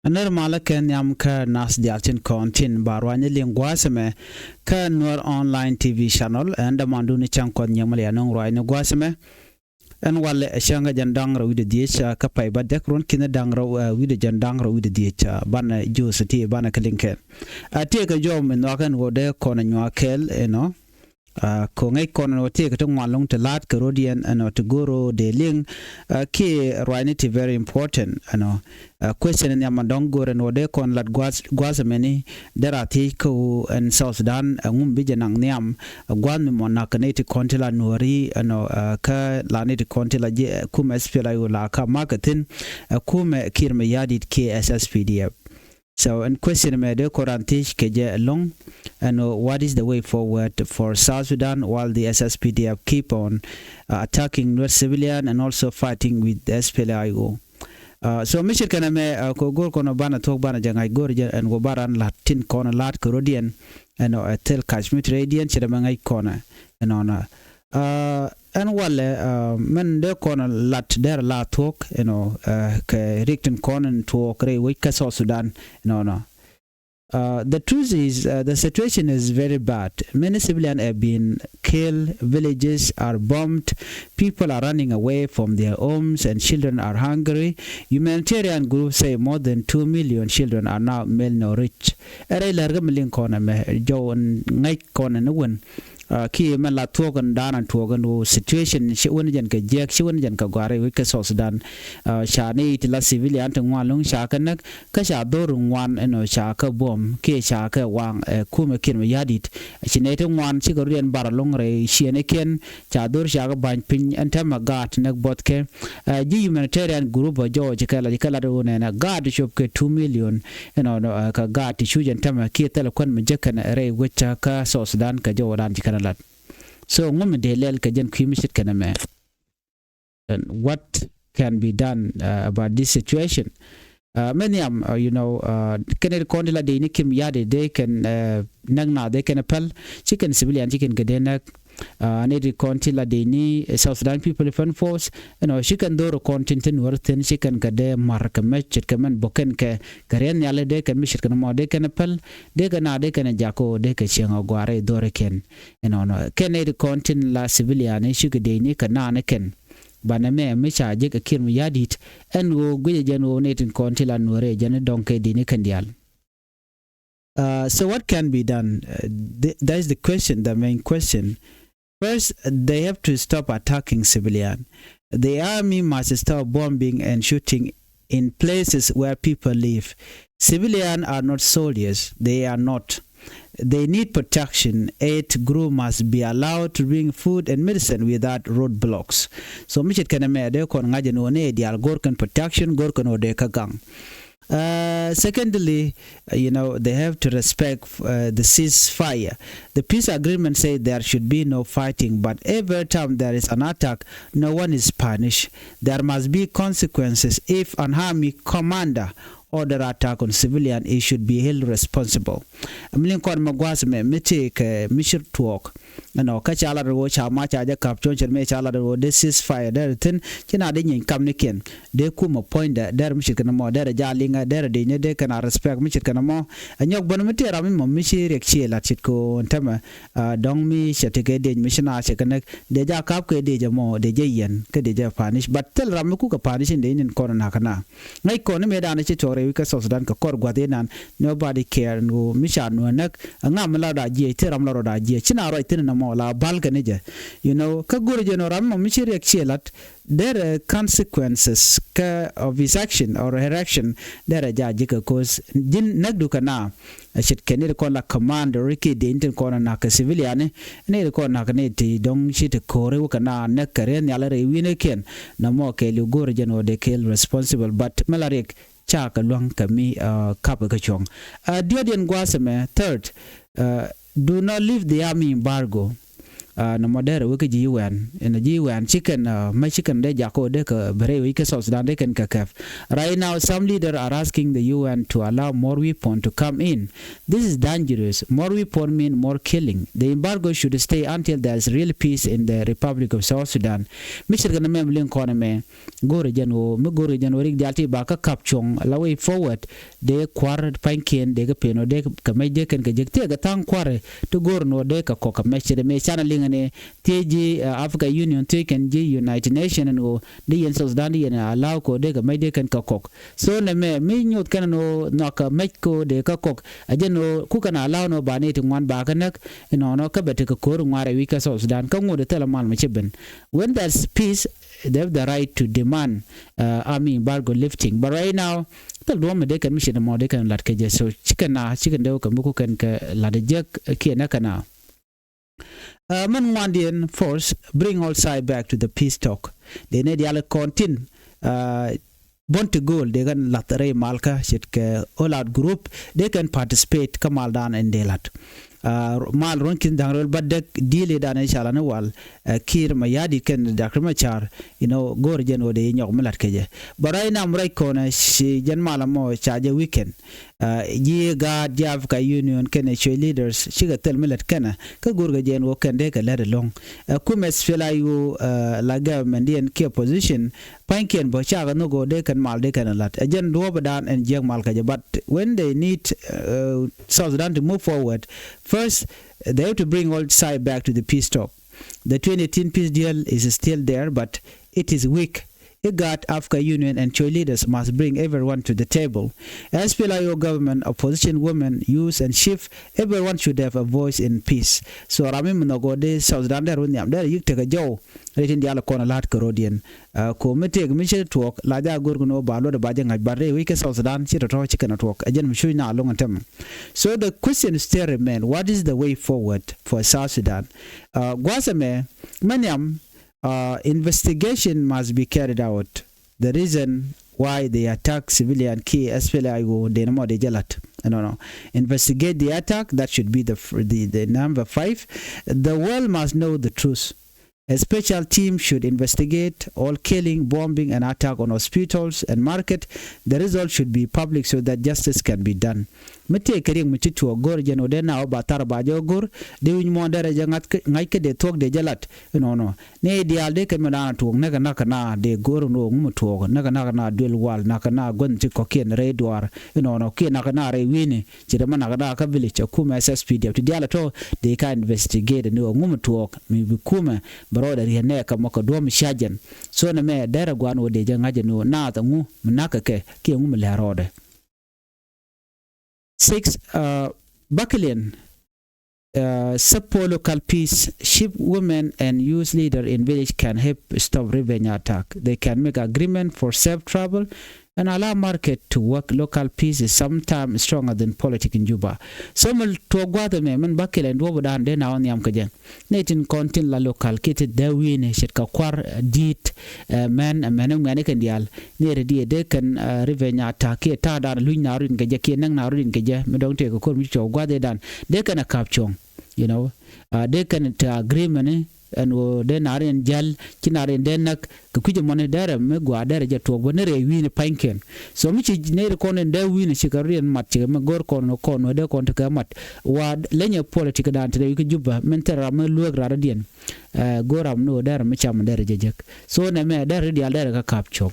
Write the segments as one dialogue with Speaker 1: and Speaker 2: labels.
Speaker 1: Aner mala ken yam ka nas dialtin kontin barwanya lingwaseme ka Nuer online TV channel and mandu ni chankon nyamale anong roine gwaseme en wale shanga jandang ro wide diech ka pay badek ron kina dang ro wide jandang ro wide diech bana josati bana kalinke ate ka jom no kan wode kona nywa kel ko ngai kono te ka ngwalong te lat ka rodian to goro de ling ki roinity very important question in yamandong gore no de kon lat gwas many derati ko in South Sudan ngum bije nang niam gwan mo nakaneti kontila nuari ka laneti kontila je kuma spela la ka marketing kuma kirme yadit KSSPDF. So, in question me de korantish keje long and what is the way forward for South Sudan while the SSPDF keep on attacking Nuer civilian and also fighting with the SPLIO. So mishir kana me ko gor kono bana tok bana jangai gor and go baran latin kono lat korodian and tel Kashmir radian chira mangai kono and on and wale men de kono lat der la tok ke rikten kono tok re wika South Sudan the truth is the situation is very bad. Many civilians have been killed, villages are bombed, people are running away from their homes, and children are hungry. Humanitarian groups say more than 2 million children are now malnourished. Ki man la togan danan togan o situation shi woni jan ka jek shi woni jan ka gware wi ka South Sudan shani tila civilian tan walung shakanak ka sha dorun wan sha ka bom ke sha ka wang kuma kin yadit shine tan wan shi gorien baralong re shine ken cha dor sha ga ban pin anta magat nak botke ji humanitarian group jo kala do na gad shop ke 2 million ka gad shu jan tama ke telekon me jekan re wecha ka South Sudan ka jo ran lat so ngum de lel ka jen khimishit kana me and what can be done about this situation many can kondila de nikim yade they can nagna they can appel chicken civilian chicken gadenak need kontila de ni South Sudan people fan force she can do content worth she can kade mark match kaman boken ke karen yale de kan mishir kan mo de kan appel de kana de kan jako de ka chenga gware dore ken ken need content la civilian she de ni kana ne ken bana me misha je ka kirmi yadit en go guje jeno netin kontila nore jene donke de ni kan dial. So what can be done? That is the question, the main question. First, they have to stop attacking civilians. The army must stop bombing and shooting in places where people live. Civilians are not soldiers. They are not. They need protection. Aid group must be allowed to bring food and medicine without roadblocks. So, Mishit Kaname, they can imagine Gorkan protection, Gorkan Odeka gang. Secondly, they have to respect the ceasefire. The peace agreement says there should be no fighting, but every time there is an attack, no one is punished. There must be consequences. If an army commander order attack on civilian, he should be held responsible. Mlinkon magwas me mite ke mishir tuok. Ka chala ro cha ma cha ja kap chon chen me chala ro this is fire there tin kina de nyin kam niken de kuma point there mishir kana mo there ja linga there de ne de kana respect mishir kana mo anyok bon mite ra mi mo mishir ek chi la chit ko ntama dong mi chete ke de mishina che kana de ja kap ke de ja mo de je yen ke de ja punish but tel ram ku ka punish de nyin ko na kana ngai ko ne me da na chi tore wi ka South Sudan ka kor gwa de nan nobody care no misha no nak ngam la da je teram la da je china ro tin na mo la balganeja ka guru jenoram mo mishir ek chelat there are consequences of his action or her action there are jika cause din nagdu kana shit kenir ko la commander riki de inten ko na ka civilian ne ko na ka ne ti dong shit ko re kana na kare ne ala re wine ken na mo ke lu guru jeno de kel responsible but malarik cha ka luang kami kap ka chong diodien gwaseme. Third, do not leave the army embargo. na modere we ji UN in ji UN chicken Mexican de jako de ka bere we ke South Sudan de kan ka kaf. Right now some leaders are asking the UN to allow more weapons to come in. This is dangerous. More weapons mean more killing. The embargo should stay until there is real peace in the Republic of South Sudan. Mr. Gana mem lin kona me gore jano me gore jano rig jalti ba ka kapchong la way forward de kwar panken de ga peno de ka me de kan ga jekte ga tan kware to gor no de ka ko ka me de me chana lingane teji Africa Union taken ji United Nation no de yen South Sudan yen allow ko de ga me de kan ka kok so ne me nyot kan no ka me ko de ka kok ajeno ku kana allow no ba ne ti ngwan ba kanak no ka bete ka kor ngare wi ka South Sudan ka ngode tela mal me cheben when there's peace they have the right to demand army embargo lifting. But right now the dom de kan mission mo de kan lat ke je so chicken de kan buku kan ka lat je ke na kana man wandian force bring all side back to the peace talk. They need yalla continue want to goal they can lat re malka shit ke all out group they can participate kamal dan and they lat mal ronkin dangrol badek deal dan inshallah no wal kiir mayardi ken dakrmachar gor jen ode nyok melat keje baray nam ray kona shi jen malamo chaje weekend ye ga Africa Union ken show leaders shiga tel melat kana ka gor ga jen wo ken de ka led long kumes fela yu la government in key position panken bo chaga no go de kan mal de kan lat jen do badan and jeng mal kaje but when they need South Sudan to move forward first they have to bring all side back to the peace talk. The 2018 peace deal is still there, but it is weak. IGAD, Africa Union, and Choi leaders must bring everyone to the table. As PLIO government, opposition women, youth, and chief, everyone should have a voice in peace. So Rami Mnogode, South Sudan, there you take a joe. Rating the Alacona Lat Corodian. Committee Mission talk, Lada Gurguno, Balo, the Bajang, Barre, we can South Sudan, Chitto chicken at work. Again, I'm sure now long term. So the question still remains: what is the way forward for South Sudan? Guasame, Maniam. Investigation must be carried out. The reason why they attack civilian key SPLIO denamo de jalat. No. Investigate the attack. That should be the number 5. The world must know the truth. A special team should investigate all killing, bombing, and attack on hospitals and market. The result should be public so that justice can be done. Mete kering mchitu ogor jeno dena oba tarbajo ogor de winmondere jangat ngaike de talk de jalat no ne dialde kemana tuong naga na de gor no ngumutuog naga na duel wal naga na gonti kokien redwar no ke naga na re wini chirema naga na ka village kuma SSP de dialato de ka investigate no ngumutuog mi bikuma broda riene ka moko dom shajan so na me dera gwano de jangaje no na ta ngu naka ke ngumle rode 6 Battalion support local peace. Sheep women and youth leader in village can help stop revenge attack. They can make agreement for safe travel and allow market to work. Local peace is sometimes stronger than politics in Juba. Some to gwada me men bakil and wobo dan de na on yam kaje. Netin kontin la local kit de win shit ka kwar dit men ngane kan dial ne redi de kan revenge attack ta dan luin na rin kaje ke nang na rin kaje me don te ko mi to gwada dan de kan capchong they can agreement and then are in jal kinare denak kujo money dare me gwa dare je to bo ne re wi ne panken so mi ci ne ko ne de wi ne shikari en mat me gor ko no de ko ta mat wa lenye politique dan te ko juba men tera me lu gra radien goram no dare me cham dare je jek so ne me dare di dare ka capture.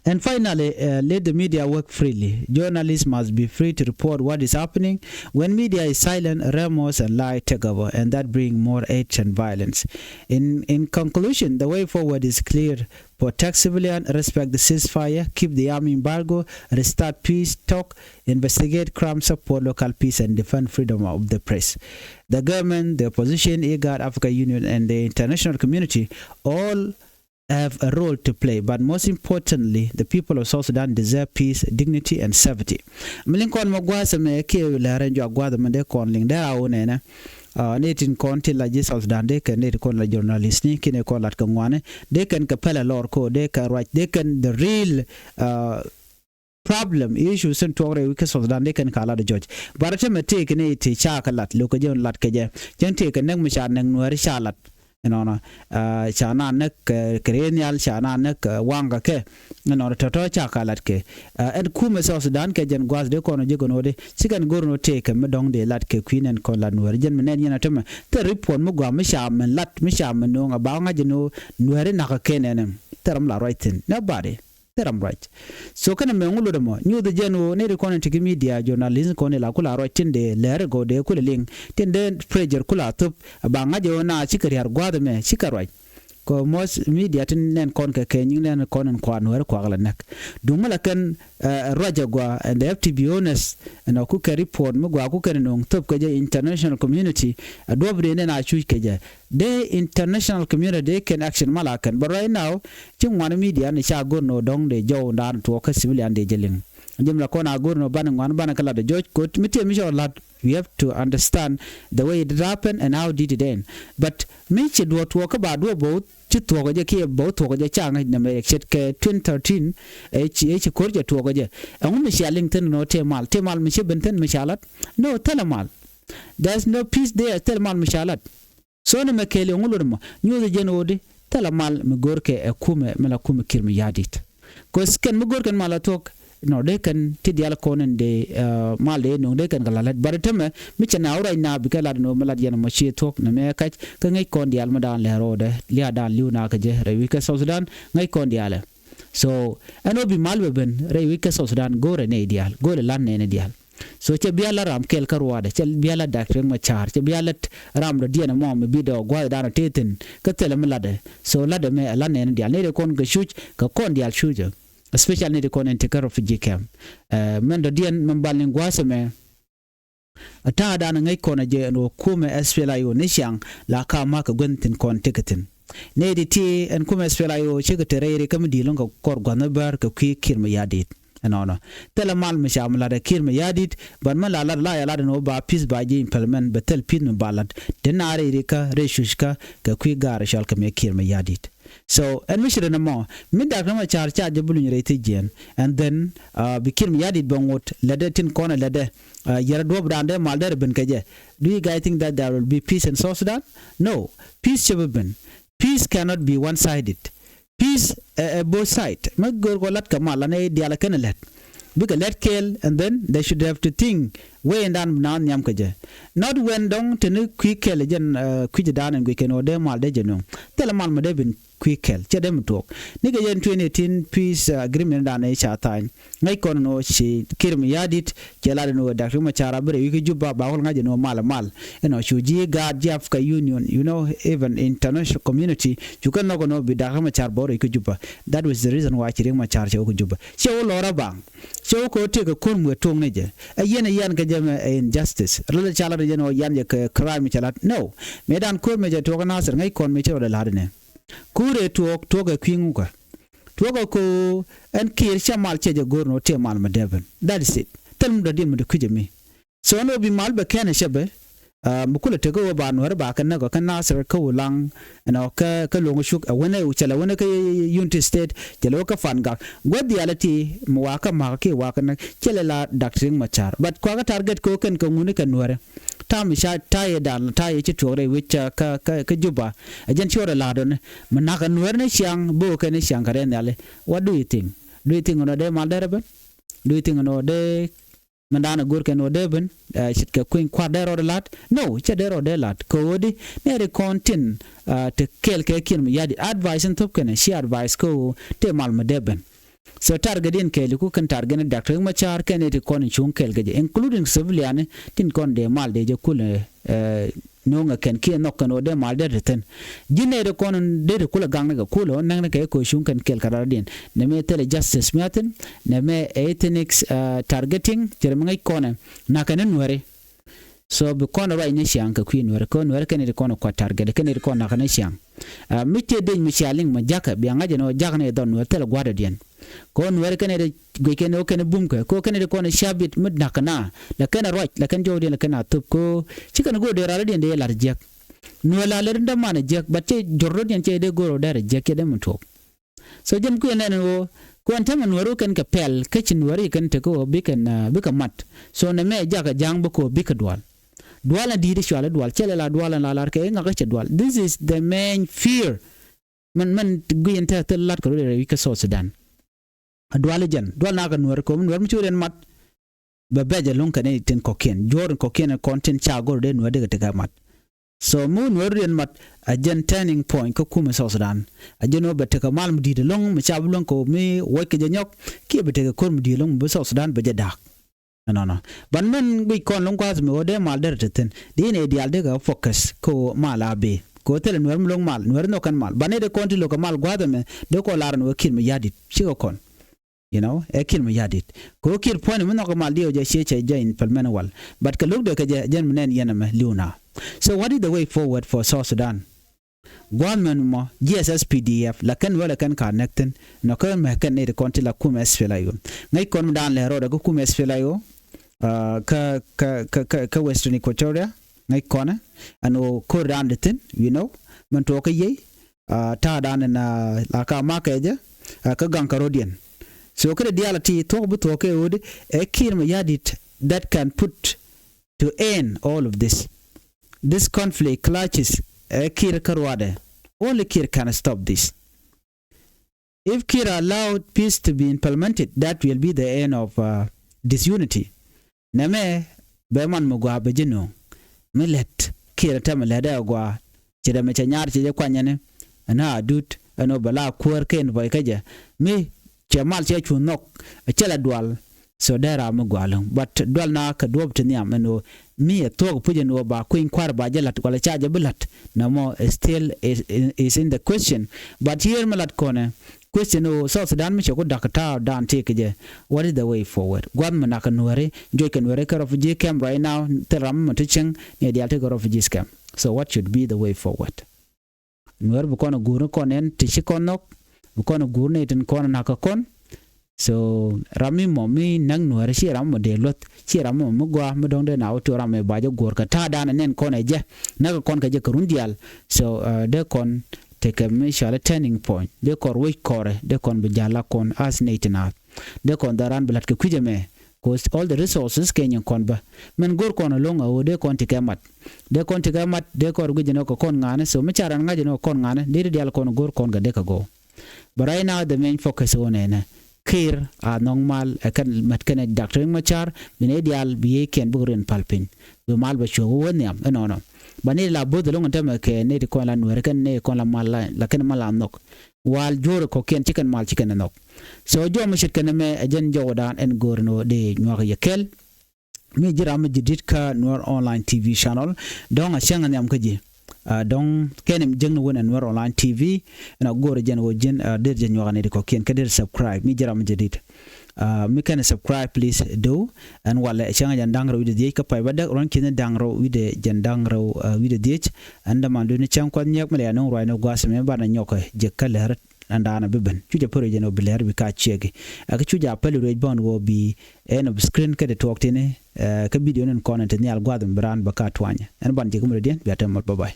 Speaker 1: And finally, let the media work freely. Journalists must be free to report what is happening. When media is silent, rumors and lies take over, and that brings more hate and violence. In conclusion, the way forward is clear. Protect civilians, respect the ceasefire, keep the army embargo, restart peace talk, investigate crime, support local peace, and defend freedom of the press. The government, the opposition, IGAD, Africa Union, and the international community all have a role to play, but most importantly, the people of South Sudan deserve peace, dignity, and safety. Mlinkon magwasa me ke la renjo agwada mende kon ling da one na netin kon til la South Sudan de kan net kon la journalist ni kine kon lat kan wane de kan ka pala lor ko de ka right de kan the real problem issue sen tore we ke Sudan de kan kala de George barata me take ne ti cha kalat lo ko jon lat ke je jen te ke nek misha nek nuer shalat no chana nek krenial chana nek wanga ke no to cha kalat ke ed kume Sudan ke jen gwas de kono je kono de sigan gorno te ke me dong de lat ke queen en kon la nuer jen menen yana tema te report mu gwa misha men lat misha men no nga ba nga jeno nuer na ka kenenen teram la right thing nobody teram right so kana me ngulo de mo new the jeno ne de kono te media journalism kono la kula right tin de lere go de kula ling tin de pressure kula tup ba nga je na chikari har gwa de me chikar right ko most media tin nen kon ke kenyin nen kon en kwa nuer kwa gala nak dumala kan raja gwa and they have to be honest and ku ke report mu gwa ku ken non top ke je international community adobre ne na chu ke je the international community can action malakan but right now tin wan media ne sha go no dong de jow ndan to ka civilian de jeling jimla ko na go no ban wan ban kala de George ko mite mi sho lat we have to understand the way it happened and how did it end but me che do to ka ba do both chi to ga je ke bo to ga je chang na me exit ke 2013 h ko je to ga je an mi shaling tin no te mal mi che benten mi shalat no tell mal there's no peace there tell mal mi shalat so ne me kele ngulur mo nyu de je no de tell mal mi gorke e kume mala kume kirmi yadit ko sken mi gorken mala tok no de kan ti dial konen de mal de no de kan galalat baratame mi chana ora na bikala no malad yana mo chi tok na me ka ngai kon dial ma dan le rode lia dan liu na ka je rewi ka Sudan ngai kon dial so ano bi malbe ben rewi ka Sudan gore ne dial gore lan ne dial so che biala ram kel karwade che biala daktre ma char che biala ram do diana mo me bido gwa dana teten ka tele malade so lade me lan ne dial ne de kon ga shuj ka kon dial shuje especially the con take refugee camp men do dien mambalin gwasame ata da na ngai kona je no kuma SPLIO ne shang la ka ma ka gwentin kon tiketin ne di ti en kuma SPLIO che ka tere kam di lon ka kor gwana bar ka ki kirma yadit no tela mal mi shamla da kirma yadit ban mala la ya la no ba peace ba je implement betel pin balad denare rika reshushka ka ki gar shal ka me kirma yadit so and we should know mid da kama charge jabulun rate gen and then bikim yadit bangot lede tin kona lede yara do brande malder ben kaje do you guys think that there will be peace in South Sudan? No, peace should be peace cannot be one sided peace both side magor golat kamala ne diala kenelet big let kill and then they should have to think way and down now nyam kaje not when dong tenu quick kill jen kwije dan and we can order mal de jeno tell mal ma de bin quick kill che dem talk ni ga jen 2018 peace agreement dan e cha time ngai kon no chi kirmi yadit che la no da ma chara bre wi juba ba hol ngaje no mal you shu ji ga jaf ka union even international community you can no be da ma char bore ku juba that was the reason why chiring ma char che ku juba che o lora bang che ko te ko kon mu tong ne je ayena yan ka jama injustice rela chala de no yan je crime chala no medan ko me je to kana sar ngai kon me che o la ne kure to ga kwingu ka to ga ko en kir chamal che je gorno te mal ma deben that is it tel mu da din mu de kuje mi so no bi mal ba kana shebe mukula te go ba no ba kan na kan nasar ko lang ka longo shuk wona u chala wona ka unity state jelo ka fanga godi alati mu waka ma ke waka na chelela doctoring machar but ko ga target ko kan ngune kan nuare tam sha taye dan taye ci tore wicha ka juba ajen chore la don manaka nuare ne siang bo ka ne siang kare ne ale what do you think ono de mal derben do you think ono de mandana gurke no deben shit ka queen kwadero de lat no chadero de lat ko wodi ne re kontin te kel ke kin mi yadi advice en top kana shi advice ko te mal ma deben so targetin ke ku kan target doctor ma char ken te kon chung kel ge including civilian tin kon de mal de je kule no nga ken ki no kan de mal de ten jine de kon de kula gang ga kulo nang ne ke ko chung kan kel karadin ne me tele justice metin ne me ethnic targeting jermangai kon na kan nuere so be kon right ne siang ka queen nuere kon nuere ken de kon ko target ken de kon na kan siang mi te de mi sialing ma jaka bi anga no jakne don nuere tele gwada dien kon nuere ken de go ken o ken bum ko ken de kon shabit mid nakana la ken right la ken jodi la ken atop ko chikan go de rara dien de lar jak no la ler nda man jak batte jorro dien che de go de jak de mutop so jem ku enen wo kwan tam Nueru kan ka pel ka chin wari kan te ko bika mat so ne me jaga jang bu ko bika dwal na di shwala dwal chele la dwal la lar ke nga ka dwal. This is the main fear man guyen ta lat ko re ka so Sudan dwal jan dwal na ka Nuer ko Nuer mu churen mat ba beje lon kan ne tin koken jor koken content cha gor de Nuer de ka mat. So mu Nuer mat a gen turning point ko kuma so Sudan a jeno bete ka mal mu di de long mu cha bulon ko mi wo ke nyok ki bete ka ko mu di long bu so Sudan ba dak no ban men gui kon long kwaz mi ode mal der teten di ne dial de ga focus ko mala be ko tele Nuer mu long mal Nuer no kan mal bane de konti lo ka mal gwada me de ko laran wo kin mi yadit shi ko kon you know e kin mi yadit ko kir point mu no ko mal dio je che jain palmena wal but ka lug de ka jen menen yana me liuna. So what is the way forward for South Sudan? Government mo GSSPDF la kan wala kan connecting no kan me kan ne de konti la kuma SPLAyo ngai kon dan le ro de kuma SPLAyo ka Western Equatoria ngai kona ano ko dan de tin you know man to ka ye ta dan na la ka ma ka je ka gan karodian so ka diality to bu to ke wodi e kir me yadit that can put to end all of this. This conflict clutches Kir Karwade. Only Kir can stop this. If Kir allowed peace to be implemented, that will be the end of disunity. Name Beman Mugwa Bejino. Millet Kir Tamalada Gwa. Chida Mechanyar Chija Kwanyane. And I dut and Obala Quirken Voikaja. Me Chamal Chechu Nok a Cheladwal. So there are Mugwalong. But Dwalna Kadwab Tiniam and me a talk pujan over Queen Quarba Jelat while a charge a bullet. No more still is in the question. But here Malat Corner question South Sudan Michako Dakata down take it. What is the way forward? Guadmanaka Nuere, Joy can work a refugee camp right now, Teram teaching near the Altago refugee camp. So what should be the way forward? Nuer Bukona Guru Conen, Tishikonok, Bukona Gurnate and Konakakon. So Rami Momi Nang Nuer she ram de lot she ram mugwa medonde na to ram bajo gorka ta dan nen kone je naga kon ka je kurundial so de kon take a measure turning point de kor we kore de kon be jala kon as natina de kon daran belat ke kujeme cause all the resources kenyan kon ba men gor kon longa o de kon tike mat de kor gujeno ko kon ngane so me charan ngaje no kon ngane de dial kon gor kon ga de ka go but right now the main focus on ene Kir a normal akan matkan doctor machar binedial biye ken burin palpin be mal ba show woniam no bani la bod lo ngata ke ne ko la Nuer kan ne ko la mal la ken mal nok wal jor ko ken chicken mal chicken nok so jo mushit kan me ajen jodan en gorno de nywa yekel mi jiram jidit ka Nuer online TV channel donc a shangan yam kaji donc kenem jeng wona Nuer online TV na gore jen wo jen der jen nyogane ko ken kader subscribe mi jaram jedit mi can subscribe please do and wala changa jan dangro wide die ka pay bada ron ken dangro wide jan dangro wide die anda man do ni chang ko nyak mele no ro no gwas me bana nyoko je kaler andana beben chuja pore jeno biler bi ka chege aka chuja pelu rej bon wo bi en of screen ka de talk tene ka video nen konante ni al gwadum brand baka twanya en ban je kumre dien bi atem bye bye.